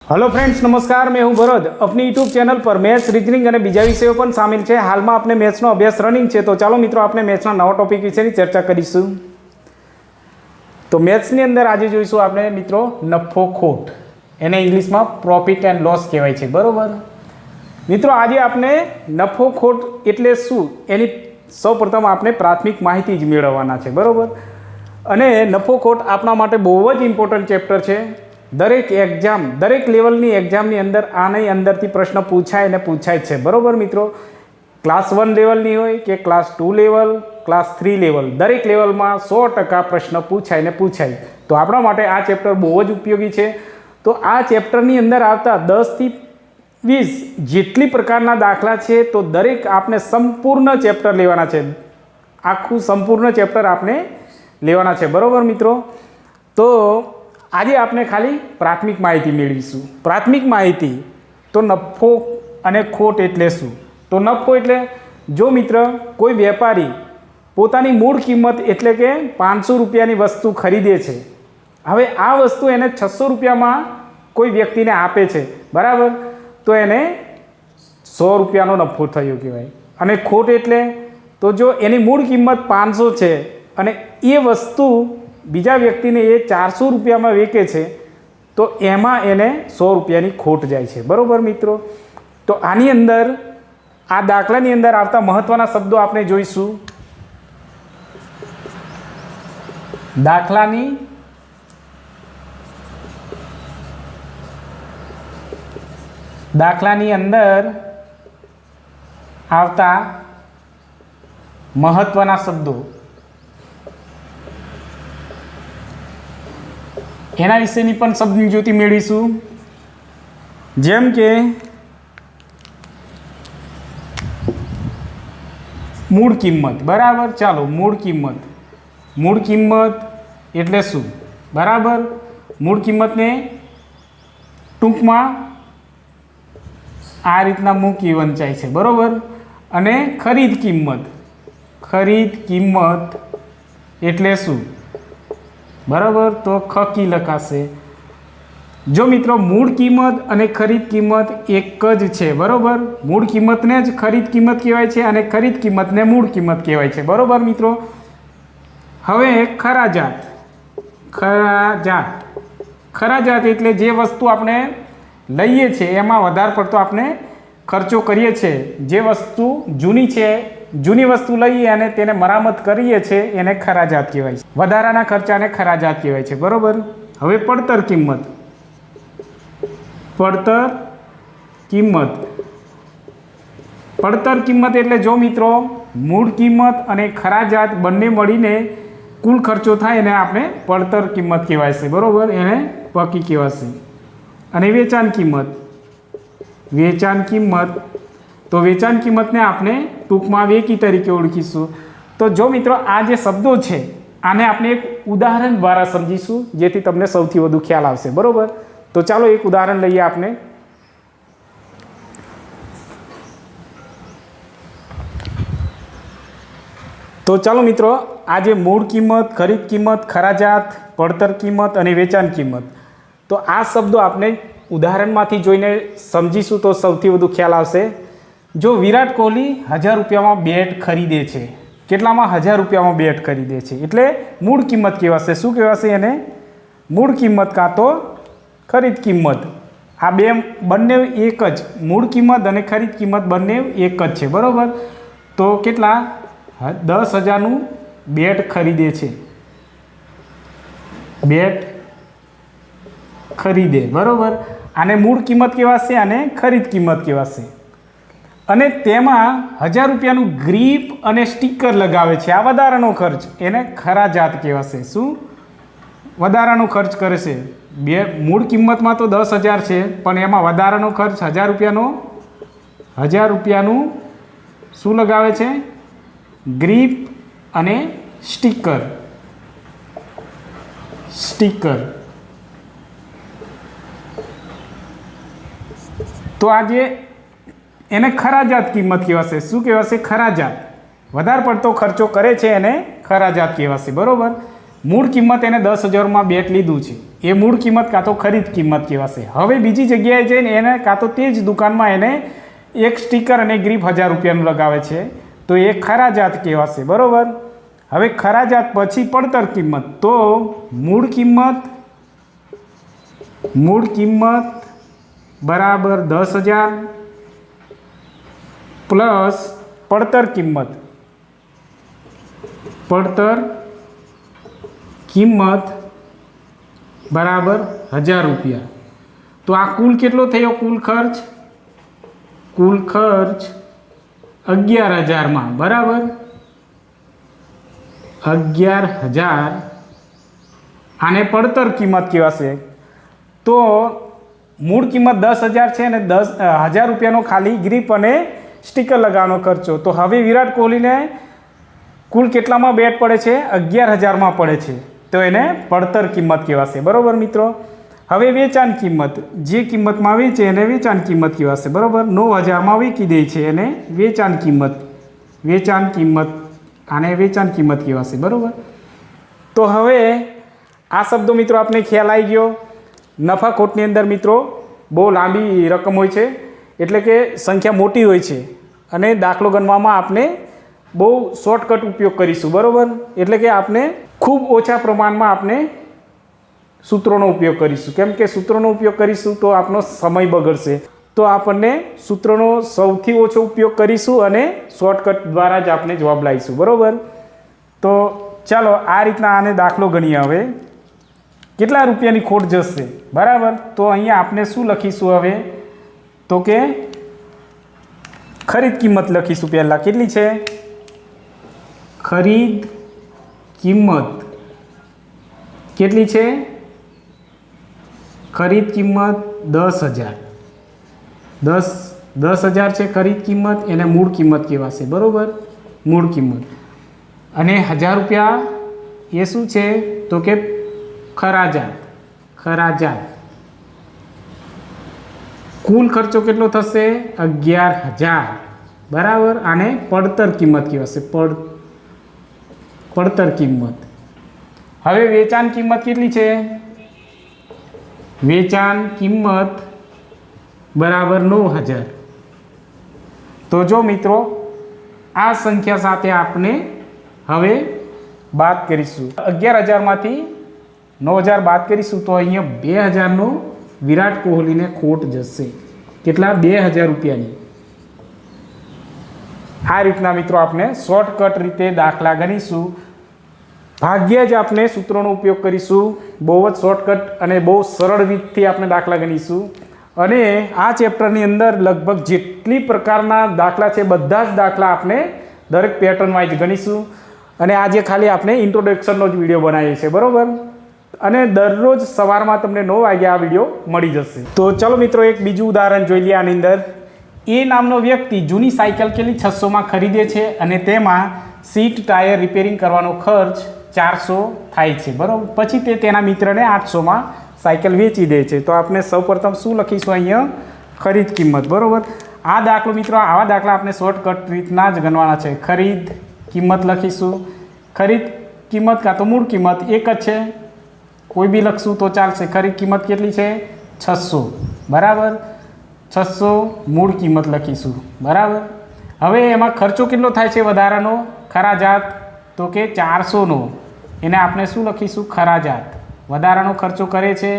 Hello friends, नमस्कार। मैं हूं भरत। अपनी यूट्यूब चैनल पर मैथ्स, रीजनिंग और बीजा विषयों पण शामिल है। हाल में आपने मैथ्सनो अभ्यास रनिंग है, तो चलो मित्रों आपने मैथ्सना नवा टॉपिक विषय चर्चा करीशुं। तो मैथ्सनी अंदर आज जोईशुं आपणे मित्रों नफो खोट, एने इंग्लिश में प्रॉफिट एंड लॉस कहेवाय छे। बरोबर मित्रों, आज आपने नफो खोट एटले शुं एनी सौप्रथम आपने प्राथमिक माहिती ज मेळववाना छे। बरोबर, अने नफो खोट आपणा माटे बहु ज इम्पोर्टન્ટ चेप्टर है। दरेक एग्जाम, दरेक लेवलनी एग्जामनी अंदर आनी अंदरथी प्रश्न पूछाय ने पूछाय छे। बरोबर मित्रों, क्लास 1 लेवलनी होय के क्लास 2 लेवल, क्लास 3 लेवल, दरेक लेवल में 100% प्रश्न पूछाय ने पूछाय। तो आपणा माटे आ चेप्टर बहु ज उपयोगी है। तो आ चेप्टरनी अंदर आवता 10 થી 20 जेटली प्रकारना दाखला है, तो दरेक आपने संपूर्ण चेप्टर लेवाना है। आखू संपूर्ण चेप्टर आपने लेवाना है। बरोबर मित्रों, तो आज आपने खाली प्राथमिक माहिती मेळवीशुं। प्राथमिक माहिती तो नफो अने खोट एटले शुं। तो नफो एटले जो मित्र कोई वेपारी पोतानी मूळ किंमत एटले के 500 रुपयानी वस्तु खरीदे छे, हवे आ वस्तु एने 600 रुपयामां कोई व्यक्तिने आपे छे। बराबर, तो एने 100 रुपयानो नफो थयो कहेवाय। अने खोट एटले तो जो एनी मूळ किंमत 500 छे अने ए वस्तु बीजा व्यक्ति ने ये 400 रुपया में वेचे छे, तो एमां एने 100 रुपयानी खोट जाय छे। बरोबर मित्रों, तो आनी अंदर आ दाखलानी अंदर आवता महत्वना शब्दों आपने जोईशुं। दाखलानी अंदर आवता महत्वना शब्दों एना विशेनी पण समजूती मेळवीशुं। जेम के मूळ किंमत। बराबर, चालो मूळ किंमत एटले शुं। बराबर, मूळ किंमत ने टूंकमां आ रीतना मूकी वंचाय छे। बरोबर, अने खरीद किंमत एटले शुं। बराबर, तो खकी लखाशे। जो मित्रों मूळ किंमत अने खरीद किंमत एक ज छे। बरोबर, मूळ किंमत ने ज खरीद किंमत कहेवाय छे अने खरीद किंमत ने मूळ किंमत कहेवाय छे। बरोबर मित्रों, हवे खरा जात एटले जे वस्तु आपणे लईए छे एमां वधारे पड़तो आपणे खर्चो करीए छे। जे वस्तु जूनी छे, जूनी वस्तु लईए अने तेने मरामत करीए छे, एने खरा जात कहेवाय छे। वधाराना खर्चाने खरा जात कहेवाय छे। बरोबर, हवे पड़तर किंमत एटले जो मित्रों मूळ किंमत अने खरा जात बंने मळीने कुल खर्चो थाय एने आपणे पड़तर किंमत कहेवाय छे। बरोबर, एने पकी कहेवाय। अने वेचाण किंमत तो वेचाण किंमत ने आपने टूंक में वेकी तरीके ओळखीशुं। तो जो मित्रों आ जे शब्दों है आने आपने एक उदाहरण द्वारा समझीशुं, जेथी तमने सौथी वधु ख्याल आवशे। बरोबर, तो चालो एक उदाहरण लईए आपने। तो चलो मित्रों आज मूळ किंमत, खरीद किंमत, खराजात, पड़तर किंमत अने वेचाण किंमत, तो आ शब्दों आपने उदाहरण में जोईने समझीशुं तो सौथी वधु ख्याल आवशे। जो विराट कोहली 1000 रुपया में बेट खरीदे छे, केटलामां 1000 रुपया में बेट खरीदे छे, एटले मूळ किंमत कहेवाशे। शुं कहेवाशे एने? मूळ किंमत कां तो खरीद किंमत। आ बंने एक ज, मूळ किंमत अने खरीद किंमत बंने एक ज छे। बरोबर, तो केटला 10,000 નું बेट खरीदे छे, बेट खरीदे। बरोबर, आने मूळ किंमत कहेवाशे अने खरीद किंमत कहेवाशे। अने तेमां 1000 रुपयाનું ग्रीप अने स्टीकर लगावे छे, आ वधारानो खर्च, एने खरा जात कहेवाशे। शुं? वधारानो खर्च करे छे। मूळ किंमतमां तो 10,000 छे, पण एमां वधारानो खर्च 1000 रुपयाનું शुं लगावे छे? ग्रीप अने स्टीकर। तो आज एने खराजात किंमत कहेवाशे। शुं कहेवाशे? खराजात। वधारे पड़तो खर्चो करे छे एने खराजात कहेवाशे। बरोबर, મૂળ કિંમત એને 10,000માં બેટ લીધું છે, એ મૂળ કિંમત કાં તો ખરીદ કિંમત કહેવાશે. હવે બીજી જગ્યાએ જઈને એને કાં તો તે જ દુકાનમાં એને એક સ્ટીકર અને ગ્રીપ 1000 રૂપિયાનું લગાવે છે, તો એ ખરાજાત કહેવાશે. બરાબર. હવે ખરાજાત પછી પડતર કિંમત, તો મૂળ કિંમત બરાબર 10,000 પ્લસ પડતર કિંમત બરાબર 1000 રૂપિયા. તો આ કુલ કેટલો થયો? કુલ ખર્ચ 11,000માં. બરાબર. 11,000 આને પડતર કિંમત કહેવાશે. તો મૂળ કિંમત 10,000 છે અને 10,000 રૂપિયાનો ખાલી ગ્રીપ અને સ્ટીકર લગાવવાનો ખર્ચો. તો હવે વિરાટ કોહલીને કુલ કેટલામાં બેટ પડે છે? 11,000માં પડે છે, તો એને પડતર કિંમત કહેવાશે. બરાબર મિત્રો. હવે વેચાણ કિંમત, જે કિંમતમાં વેચે એને વેચાણ કિંમત કહેવાશે. બરાબર. 9,000માં વેચી દે છે એને વેચાણ કિંમત આને વેચાણ કિંમત કહેવાશે. બરાબર. તો હવે આ શબ્દો મિત્રો આપણે ખ્યાલ આવી ગયો. નફા ખોટની અંદર મિત્રો બહુ લાંબી રકમ હોય છે, એટલે કે સંખ્યા મોટી હોય છે, અને દાખલો ગણવામાં આપણે બહુ શોર્ટકટ ઉપયોગ કરીશું. બરાબર. એટલે કે આપણે ખૂબ ઓછા પ્રમાણમાં આપણે સૂત્રોનો ઉપયોગ કરીશું. કેમ કે સૂત્રોનો ઉપયોગ કરીશું તો આપણો સમય બગડશે. તો આપણને સૂત્રોનો સૌથી ઓછો ઉપયોગ કરીશું અને શોર્ટકટ દ્વારા જ આપણે જવાબ લાવીશું. બરાબર. તો ચાલો આ રીતના આને દાખલો ગણીએ. હવે કેટલા રૂપિયાની ખોટ જશે? બરાબર. તો અહીંયા આપણે શું લખીશું હવે? તો કે ખરીદ કિંમત લખીશું. પહેલાં કેટલી છે? ખરીદ કિંમત કેટલી છે? ખરીદ કિંમત 10,000. 10,000 છે ખરીદ કિંમત, એને મૂળ કિંમત કહેવાશે. બરાબર. મૂળ કિંમત. અને 1000 રૂપિયા એ શું છે? તો કે ખરાજાત. કુલ ખર્ચો કેટલો થશે? 11,000. બરાબર. આને પડતર કિંમત કહેવાશે. પડતર કિંમત. હવે વેચાણ કિંમત કેટલી છે? વેચાણ કિંમત બરાબર 9,000. તો જો મિત્રો આ સંખ્યા સાથે આપણે હવે બાદ કરીશું. 11,000માંથી 9,000 બાદ કરીશું તો અહીંયા 2,000નો વિરાટ કોહલીને ખોટ જશે. કેટલા? 2,000 રૂપિયાની. આ રીતના મિત્રો આપણે શોર્ટકટ રીતે દાખલા ગણીશું. ભાગ્યે જ આપણે સૂત્રોનો ઉપયોગ કરીશું. બહુ જ શોર્ટકટ અને બહુ સરળ રીતથી આપણે દાખલા ગણીશું. અને આ ચેપ્ટરની અંદર લગભગ જેટલી પ્રકારના દાખલા છે બધા જ દાખલા આપણે દરેક પેટર્ન વાઇઝ ગણીશું. અને આજે ખાલી આપણે ઇન્ટ્રોડક્શનનો જ વિડીયો બનાવીએ છીએ. બરાબર. અને દરરોજ સવારમાં તમને 9 વાગે આ વિડીયો મળી જશે. તો ચલો મિત્રો એક બીજું ઉદાહરણ જોઈ લઈએ. આની અંદર એ નામનો વ્યક્તિ જૂની સાયકલ કેટલી 600માં ખરીદે છે અને તેમાં સીટ ટાયર રિપેરિંગ કરવાનો ખર્ચ 400 થાય છે. બરાબર. પછી તે તેના મિત્રને 800માં સાયકલ વેચી દે છે. તો આપણે સૌપ્રથમ શું લખીશું? અહીંયા ખરીદ કિંમત. બરાબર. આ દાખલો મિત્રો, આવા દાખલા આપણે શોર્ટકટ રીતના જ ગણવાના છે. ખરીદ કિંમત લખીશું. ખરીદ કિંમત કાં તો મૂળ કિંમત એક જ છે, કોઈ બી લખશું તો ચાલશે. ખરીદ કિંમત કેટલી છે? 600. બરાબર. 600 મૂળ કિંમત લખીશું. બરાબર. હવે એમાં ખર્ચો કેટલો થાય છે વધારાનો? ખરાજાત. તો કે 400નો એને આપણે શું લખીશું? ખરાજાત. વધારાનો ખર્ચો કરે છે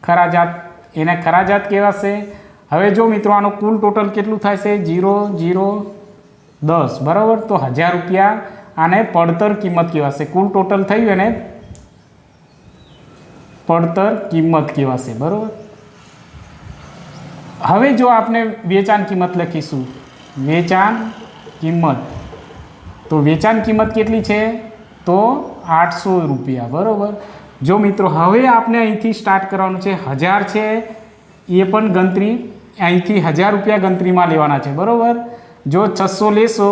ખરાજાત, એને ખરાજાત કહેવાશે. હવે જો મિત્રો આનો કુલ ટોટલ કેટલું થાય છે? 0, 0, 10. બરાબર. તો 1000 રૂપિયા આને પડતર કિંમત કહેવાશે. કુલ ટોટલ થયું એને પડતર કિંમત કહેવાશે. બરાબર. હવે જો આપણે વેચાણ કિંમત લખીશું. વેચાણ કિંમત. તો વેચાણ કિંમત કેટલી છે? તો 800 રૂપિયા. બરાબર. જો મિત્રો હવે આપણે અહીંથી સ્ટાર્ટ કરવાનું છે. 1000 છે એ પણ ગણતરી અહીંથી 1000 રૂપિયા ગણતરીમાં લેવાના છે. બરાબર. જો 600 લેશો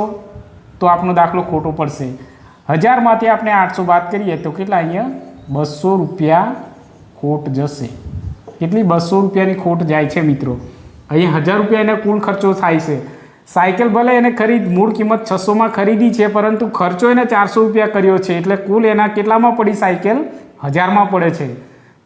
તો આપણો દાખલો ખોટો પડશે. 1000માંથી આપણે 800 બાદ કરીએ તો કેટલા? અહીંયા 200 રૂપિયા ખોટ જશે. કેટલી? 200 રૂપિયાની ખોટ જાય છે મિત્રો. અહીંયા 1000 રૂપિયા એને કુલ ખર્ચો થાય છે. સાયકલ ભલે એને મૂળ કિંમત 600માં ખરીદી છે, પરંતુ ખર્ચો એને 400 રૂપિયા કર્યો છે, એટલે કુલ એના કેટલામાં પડી સાયકલ? 1000માં પડે છે.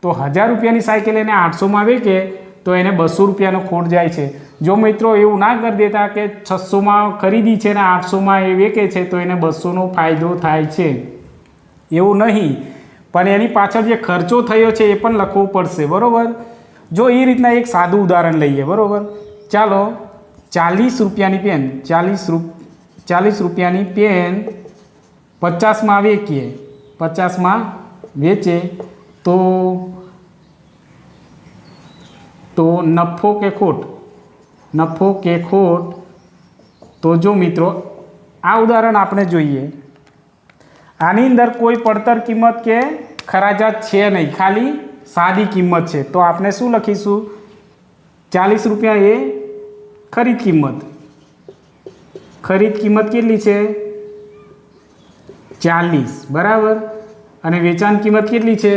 તો 1000 રૂપિયાની સાયકલ એને 800માં વેચે તો એને 200 રૂપિયાનો ખોટ જાય છે. જો મિત્રો એવું ના કરી દેતા કે 600માં ખરીદી છે ને 800માં એ વેચે છે તો એને 200નો ફાયદો થાય છે, એવું નહીં, પણ એની પાછળ જે ખર્ચો થયો છે એ પણ લખવું પડશે, બરાબર. જો એ રીતના એક સાદું ઉદાહરણ લઈએ, બરાબર. ચાલો 40 રૂપિયાની પેન 40 રૂપિયાની પેન 50માં વેચીએ, 50માં વેચે તો નફો કે ખોટ? નફો કે ખોટ? તો જો મિત્રો આ ઉદાહરણ આપણે જોઈએ, આની અંદર કોઈ પડતર કિંમત કે ખરાજાત છે નહીં, ખાલી સાદી કિંમત છે. તો આપણે શું લખીશું? 40 રૂપિયા એ ખરીદ કિંમત. ખરીદ કિંમત કેટલી છે? 40, બરાબર. અને વેચાણ કિંમત કેટલી છે?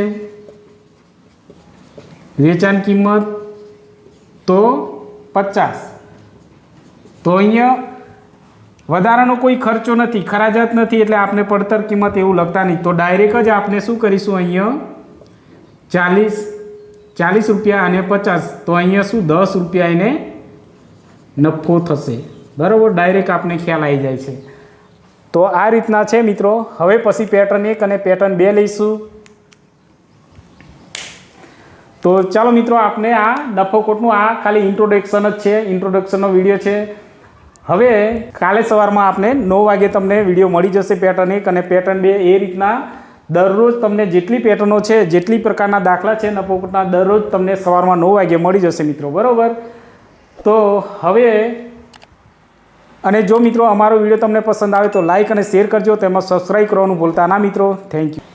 વેચાણ કિંમત તો 50. તો અહીંયા વધારાનો કોઈ ખર્ચો નથી, ખરાજાત નથી, એટલે આપણે પડતર કિંમત એવું લખતા નહીં. તો ડાયરેક્ટ જ આપણે શું કરીશું? અહીંયા 40 રૂપિયા અને 50, તો અહીંયા શું 10 રૂપિયા એને નફો થશે, બરાબર. ડાયરેક્ટ આપણે ખ્યાલ આવી જાય છે. તો આ રીતના છે મિત્રો. હવે પછી પેટર્ન 1 અને પેટર્ન 2 લઈશું. તો ચાલો મિત્રો, આપણે આ નફો ખોટનું આ ખાલી ઇન્ટ્રોડક્શન જ છે, ઇન્ટ્રોડક્શનનો વિડીયો છે. હવે કાલે સવારમાં આપણે 9 વાગે તમને વિડીયો મળી જશે પેટર્ન 1 અને પેટર્ન 2. એ રીતના દરરોજ તમને જેટલી પેટર્નો છે, જેટલી પ્રકારના દાખલા છે નફો ખોટના, દરરોજ તમને સવારમાં 9 વાગે મળી જશે મિત્રો, બરાબર. તો હવે અને જો મિત્રો અમારો વિડીયો તમને પસંદ આવે તો લાઇક અને શેર કરજો, તેમાં સબસ્ક્રાઈબ કરવાનું ભૂલતા ના મિત્રો. Thank you.